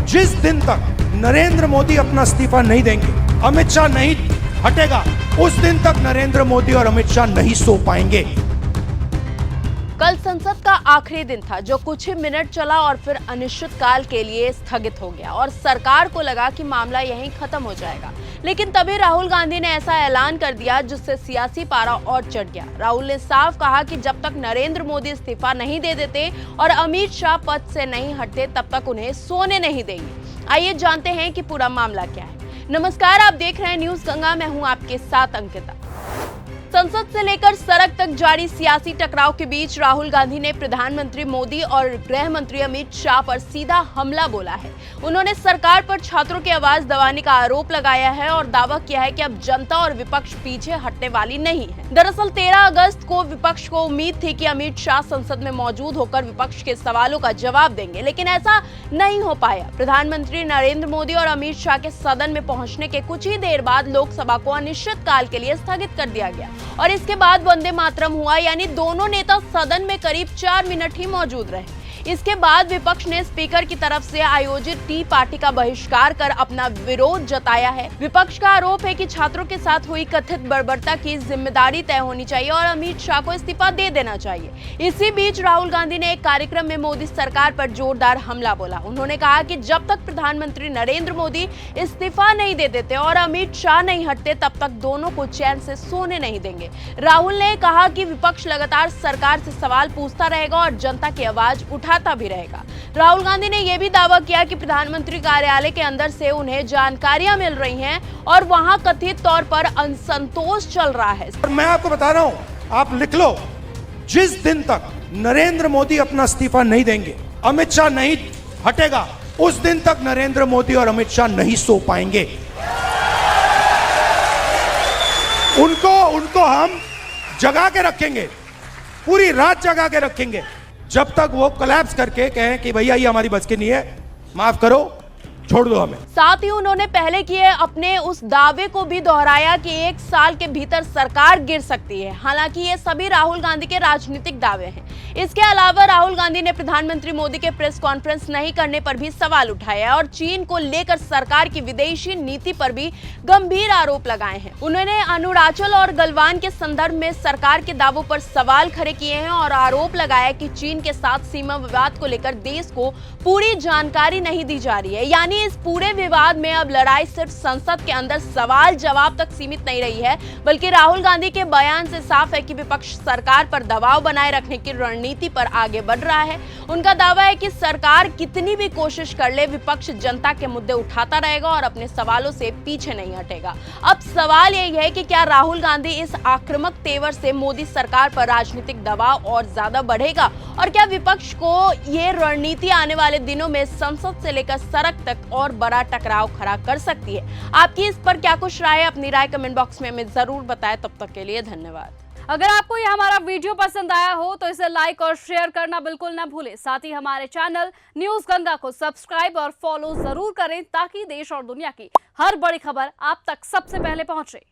जिस दिन तक नरेंद्र मोदी अपना इस्तीफा नहीं देंगे, अमित शाह नहीं हटेगा, उस दिन तक नरेंद्र मोदी और अमित शाह नहीं सो पाएंगे। कल संसद का आखिरी दिन था जो कुछ ही मिनट चला और फिर अनिश्चितकाल के लिए स्थगित हो गया और सरकार को लगा कि मामला यहीं खत्म हो जाएगा। लेकिन तभी राहुल गांधी ने ऐसा ऐलान कर दिया जिससे सियासी पारा और चढ़ गया। राहुल ने साफ कहा कि जब तक नरेंद्र मोदी इस्तीफा नहीं दे देते और अमित शाह पद से नहीं हटते तब तक उन्हें सोने नहीं देंगे। आइए जानते हैं कि पूरा मामला क्या है। नमस्कार, आप देख रहे हैं न्यूज गंगा, मैं हूं आपके साथ अंकिता। संसद से लेकर सड़क तक जारी सियासी टकराव के बीच राहुल गांधी ने प्रधानमंत्री मोदी और गृह मंत्री अमित शाह पर सीधा हमला बोला है। उन्होंने सरकार पर छात्रों की आवाज दबाने का आरोप लगाया है और दावा किया है कि अब जनता और विपक्ष पीछे हटने वाली नहीं है। दरअसल 13 अगस्त को विपक्ष को उम्मीद थी कि अमित शाह संसद में मौजूद होकर विपक्ष के सवालों का जवाब देंगे, लेकिन ऐसा नहीं हो पाया। प्रधानमंत्री नरेंद्र मोदी और अमित शाह के सदन में पहुंचने के कुछ ही देर बाद लोकसभा को अनिश्चितकाल के लिए स्थगित कर दिया गया और इसके बाद वंदे मातरम हुआ, यानी दोनों नेता सदन में करीब 4 मिनट ही मौजूद रहे। इसके बाद विपक्ष ने स्पीकर की तरफ से आयोजित टी पार्टी का बहिष्कार कर अपना विरोध जताया है। विपक्ष का आरोप है कि छात्रों के साथ हुई कथित बर्बरता की जिम्मेदारी तय होनी चाहिए और अमित शाह को इस्तीफा दे देना चाहिए। इसी बीच राहुल गांधी ने एक कार्यक्रम में मोदी सरकार पर जोरदार हमला बोला। उन्होंने कहा कि जब तक प्रधानमंत्री नरेंद्र मोदी इस्तीफा नहीं दे देते और अमित शाह नहीं हटते तब तक दोनों को चैन से सोने नहीं देंगे। राहुल ने कहा कि विपक्ष लगातार सरकार से सवाल पूछता रहेगा और जनता की आवाज उठाता भी रहेगा। राहुल गांधी ने यह भी दावा किया कि प्रधानमंत्री कार्यालय के अंदर से उन्हें जानकारियां मिल रही हैं और वहां कथित तौर पर असंतोष चल रहा है। और मैं आपको बता रहा हूं, आप लिख लो, जिस दिन तक नरेंद्र मोदी अपना इस्तीफा नहीं देंगे, अमित शाह नहीं हटेगा, उस दिन तक नरेंद्र मोदी और अमित शाह नहीं सो पाएंगे। उनको हम जगा के रखेंगे, पूरी रात जगा के रखेंगे, जब तक वो कोलैप्स करके कहें कि भैया ये हमारी बस की नहीं है, माफ करो, छोड़ दो हमें। साथ ही उन्होंने पहले किए अपने उस दावे को भी दोहराया कि 1 साल के भीतर सरकार गिर सकती है। हालांकि ये सभी राहुल गांधी के राजनीतिक दावे हैं। इसके अलावा राहुल गांधी ने प्रधानमंत्री मोदी के प्रेस कॉन्फ्रेंस नहीं करने पर भी सवाल उठाया और चीन को लेकर सरकार की विदेशी नीति पर भी गंभीर आरोप लगाए हैं। उन्होंने अरुणाचल और गलवान के संदर्भ में सरकार के दावों पर सवाल खड़े किए हैं और आरोप लगाया कि चीन के साथ सीमा विवाद को लेकर देश को पूरी जानकारी नहीं दी जा रही है। यानी इस पूरे विवाद में अब लड़ाई सिर्फ संसद के अंदर सवाल जवाब तक सीमित नहीं रही है, बल्कि राहुल गांधी के बयान से साफ है कि विपक्ष सरकार पर दबाव बनाए रखने की रणनीति पर आगे बढ़ रहा है। उनका दावा है कि सरकार कितनी भी कोशिश कर ले, विपक्ष जनता के मुद्दे उठाता रहेगा और अपने सवालों से पीछे नहीं हटेगा। अब सवाल यही है कि क्या राहुल गांधी इस आक्रामक तेवर से मोदी सरकार पर राजनीतिक दबाव और ज्यादा बढ़ेगा और क्या विपक्ष को ये रणनीति आने वाले दिनों में संसद से लेकर सड़क तक और बड़ा टकराव खड़ा कर सकती है। आपकी इस पर क्या कुछ राय है, अपनी राय कमेंट बॉक्स में हमें जरूर बताएं। तब तक के लिए धन्यवाद। अगर आपको यह हमारा वीडियो पसंद आया हो तो इसे लाइक और शेयर करना बिल्कुल ना भूलें। साथ ही हमारे चैनल न्यूज गंगा को सब्सक्राइब और फॉलो जरूर करें ताकि देश और दुनिया की हर बड़ी खबर आप तक सबसे पहले पहुंचे।